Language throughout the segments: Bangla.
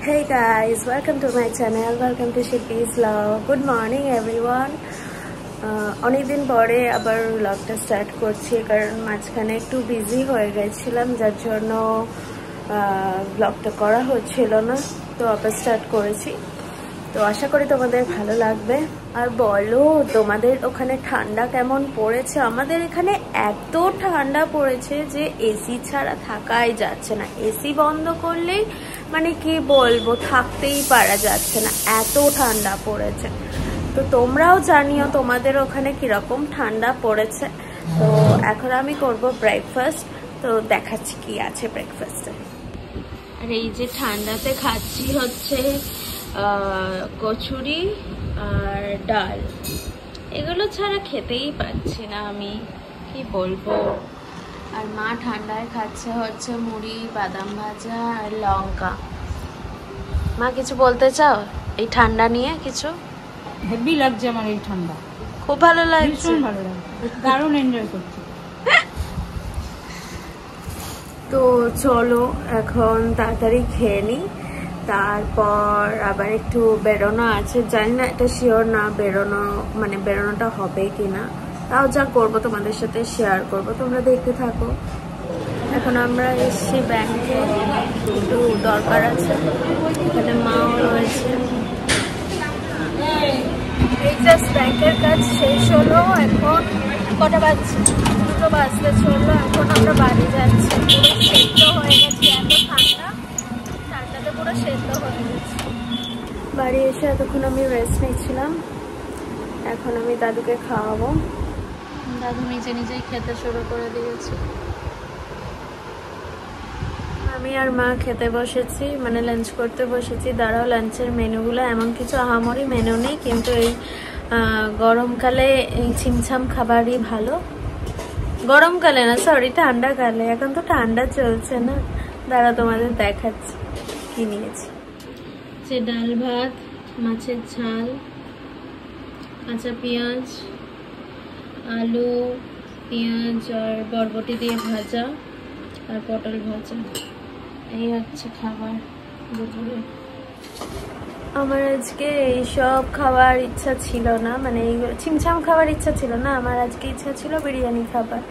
Hey guys, welcome to my channel. Welcome to Shilpi's Vlog. Good morning everyone. অনেকদিন পরে আবার ব্লগটা স্টার্ট করছি কারণ মাঝখানে একটু বিজি হয়ে গেছিলাম যার জন্য ব্লগটা করা হচ্ছিল না, তো আবার স্টার্ট করেছি। তো আশা করি তোমাদের ভালো লাগবে। আর বলো তোমাদের ওখানে ঠান্ডা কেমন পড়েছে? আমাদের এখানে এত ঠান্ডা পড়েছে যে এসি ছাড়া থাকাই যাচ্ছে না। এসি বন্ধ করলেই মানে কি বলবো, থাকতেই পারা যাচ্ছে না, এত ঠান্ডা পড়েছে। তো তোমরাও জানিও তোমাদের ওখানে কিরকম ঠান্ডা পড়েছে। তো এখন আমি করব ব্রেকফাস্ট, তো দেখাচ্ছি কি আছে ব্রেকফাস্টে। আর এই যে ঠান্ডাতে খাচ্ছি হচ্ছে কচুরি আর ডাল, এগুলো ছাড়া খেতেই পাচ্ছি না আমি, কি বলবো। আর মা ঠান্ডায় খাচ্ছে হচ্ছে মুড়ি, বাদাম ভাজা আর লঙ্কা। মা কিছু বলতে চাও এই ঠান্ডা নিয়ে? কিছু হেভি লাগছে আমার এই ঠান্ডা, খুব ভালো লাগছে, ভীষণ ভালো লাগছে, দারুণ এনজয় করছি। তো চলো এখন তাড়াতাড়ি খেয়ে নিই, তারপর আবার একটু বেরোনো আছে। জানি না, এটা শিওর না বেরোনোটা হবে কিনা, তাও যা করবো তোমাদের সাথে শেয়ার করব, তোমরা দেখতে থাকো। এখন আমরা এসছি ব্যাংকে, একটু দরকার আছে, এখানে মাও রয়েছে। এই জাস্ট ব্যাংকের কাজ শেষ হলো, এখন কটা বাজছে? 2টো বাজতে চললো। এখন আমরা বাড়ি যাচ্ছি, পুরো সেদ্ধ হয়ে গেছে, এত ঠান্ডাতে পুরো সেদ্ধ হয়ে গেছে। বাড়ি এসে এতক্ষণ আমি রেস্ট নিচ্ছিলাম, এখন আমি দাদুকে খাওয়াবো। দাদু নিজেই খেতে শুরু করে দিয়েছে। আমি আর মা খেতে বসেছি, মানে লাঞ্চ করতে বসেছি। দাঁড়াও, লাঞ্চের মেনুগুলো এমন কিছু আহামরি মেনু নেই, কিন্তু এই গরমকালে এই ছিমছাম খাবারই ভালো। গরমকালে না, সরি ঠান্ডাকালে, এখন তো ঠান্ডা চলছে না। দাঁড়া তোমাদের দেখাচ্ছি কি নিয়েছি। যে ডাল ভাত, মাছের ঝাল, কাঁচা পেঁয়াজ, আলু, পেঁয়াজ আর বরবটি দিয়ে ভাজা আর পটল ভাজা, এই হচ্ছে খাবার দুপুরে। আমার আজকে এইসব খাবার ইচ্ছা ছিল না, মানে এইগুলো ছিমছাম খাবার ইচ্ছা ছিল না, আমার আজকে ইচ্ছা ছিল বিরিয়ানি খাবার।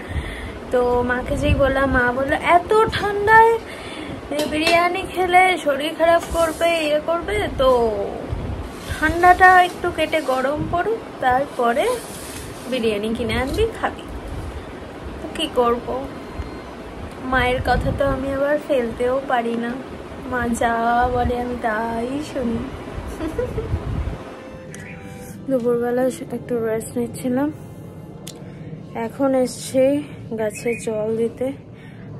তো মাকে যেই বললাম, মা বললো এত ঠান্ডায় বিরিয়ানি খেলে শরীর খারাপ করবে, ইয়ে করবে, তো ঠান্ডাটা একটু কেটে গরম পড়ুক, তারপরে বিরিয়ানি কিনে আনবি, খাবি। তো কি করবো, মায়ের কথা তো আমি আবার ফেলতেও পারি না, মা যা বলে আমি তাই শুনি। দুপুরবেলা একটু রেস্ট নিচ্ছিলাম, এখন এসছি গাছে জল দিতে।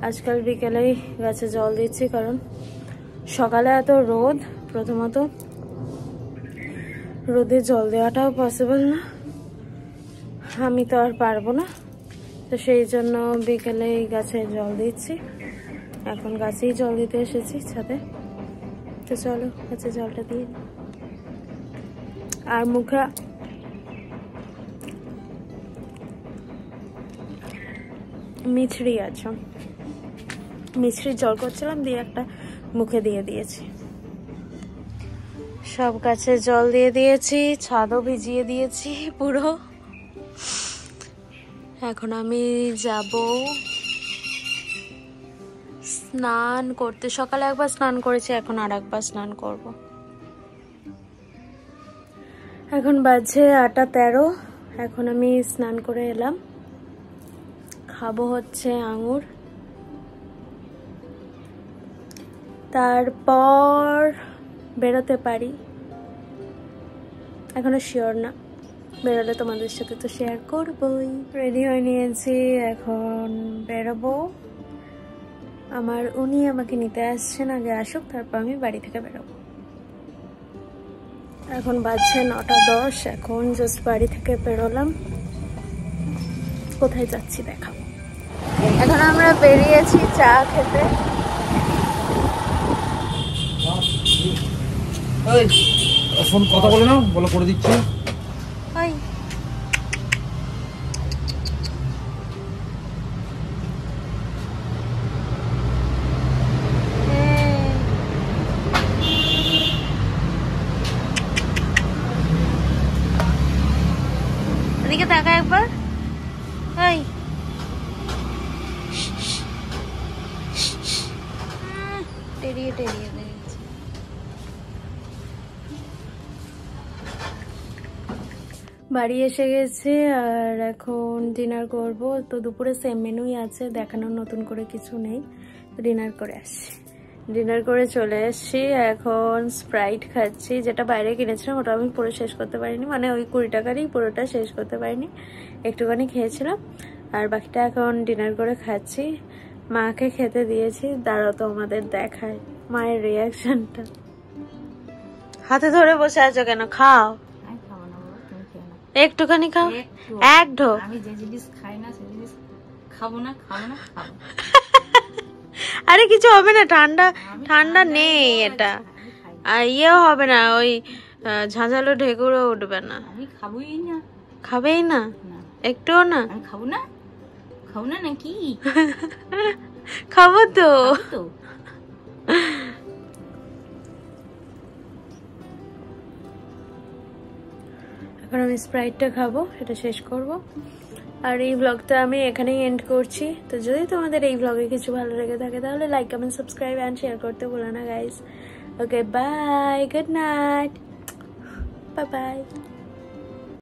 আজকাল বিকেলেই গাছে জল দিচ্ছি, কারণ সকালে এত রোদ, প্রথমত রোদে জল দেওয়াটাও পসিবল না, আমি তো আর পারবো না। তো সেই জন্য বিকেলে এই গাছে জল দিচ্ছি। এখন গাছেই জল দিতে এসেছি ছাদে, তো চলো গাছে জলটা দিয়ে। আর মুখে মিছরি আছে, মিছরির জল করছিলাম, দিয়ে একটা মুখে দিয়ে দিয়েছি। সব গাছে জল দিয়ে দিয়েছি, ছাদও ভিজিয়ে দিয়েছি পুরো। এখন আমি যাব স্নান করতে। সকালে একবার স্নান করেছি, এখন আর একবার স্নান করব। এখন বাজে 8:13, এখন আমি স্নান করে এলাম। খাবো হচ্ছে আঙুর, তারপর বেরোতে পারি, এখনো শিওর না, বেরোলে তোমাদের সাথে তো শেয়ার করবোই। রেডি হয়ে নিয়েছি, এখন বেরোবো। উনি আমাকে নিতে আসছেন, আগে আসুক, তারপর আমি বাড়ি থেকে বেরোবো। এখন বাজছে 9:10, এখন জাস্ট বাড়ি থেকে বেরোলাম। কোথায় যাচ্ছি দেখাবো। এখন আমরা বেরিয়েছি চা খেতে। ফোন কথা বলে নাও, বলো করে দিচ্ছি। বাড়ি এসে গেছে আর এখন ডিনার করব। তো দুপুরে সেম মেনুই আছে, দেখানোর নতুন করে কিছু নেই। ডিনার করে আসছি, ডিনার করে চলে এসছি। এখন স্প্রাইট খাচ্ছি, যেটা বাইরে কিনেছিলাম ওটা আমি পুরো শেষ করতে পারিনি, মানে ওই 20 টাকারই পুরোটা শেষ করতে পারিনি, একটুখানি খেয়েছিলাম। আর বাকিটা এখন ডিনার করে খাচ্ছি। মাকে খেতে দিয়েছি, দাঁড়াও তো আমাদের দেখায় মায়ের রিয়াকশনটা। হাতে ধরে বসে আছো কেন? খাও, একটুখানি খাও, এক ঢোক। আমি যে জিনিস খাই না সেই জিনিস খাবো না, খাবো না, খাবো। আরে কিছু হবে না, ঠান্ডা ঠান্ডা নেই এটা, আর ইয়েও হবে না, ওই ঝাঁঝালো ঢেকুরও উঠবে না। আমি খাবোই না। খাবেই না? একটুও না? আমি খাবো না, খাবো না নাকি? খাবো তো। এখন আমি স্প্রাইটটা খাবো, এটা শেষ করব। আর এই ব্লগটা আমি এখানেই এন্ড করছি। তো যদি তোমাদের এই ব্লগে কিছু ভালো লেগে থাকে তাহলে like, comment, subscribe and share করতে ভুলো না guys. Okay, bye, good night, bye by.